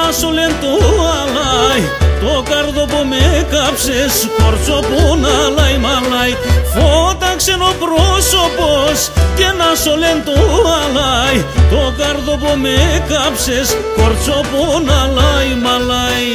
να σου λένε το αλάι, το καρδό που με κάψες, κορτσό που να λάει μαλάει. Φώτα ξενοπρόσωπος και να σου λένε το αλάι, το καρδό που με κάψες, κορτσό που να λάει μαλάει.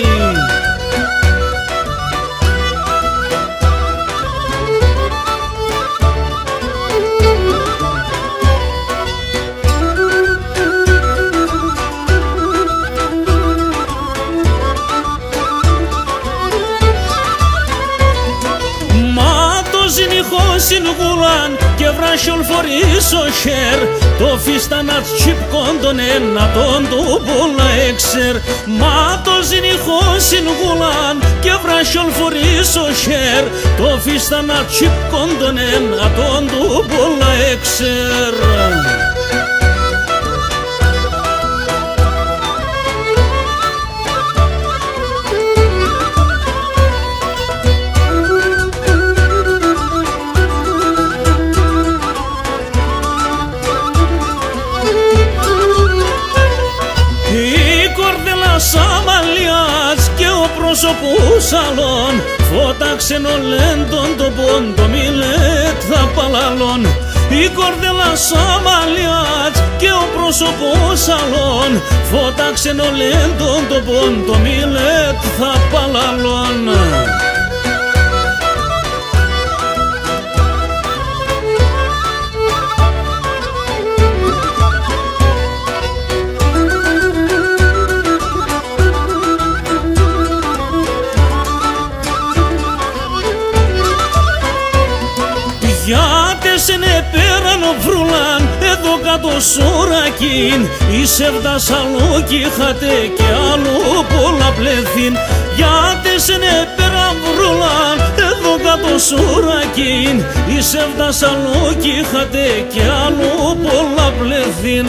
Συνγουλάν και βράσιον φορείς ο χέρ, το φίστανατ τσίπκον τον ένα τον του πολλά έξερ. Μα το ζηνιχό συνγουλάν και βράσιον φορείς ο χέρ, το φίστανατ τσίπκον τον ένα τον του πολλά έξερ. Σαμαλιάς και ο πρόσωπος άλλον, φώτα ξενολέντον το πόντο μιλέτ θα παλαλών. Η κορδέλα Σαμαλιάς και ο πρόσωπος άλλον, φώτα ξενολέντον το πόντο μιλέτ θα παλαλών. Είναι πέραν ο βρουλάν, εδώ κάτω σωρακίν, είσαι Δασσαλούκι είχατε και άλλο πολλά πλεθύν. Γιατί είναι πέραν βρουλάν, εδώ κάτω σωρακίν, είσαι Δασσαλούκι είχατε και άλλο πολλά πλεθύν.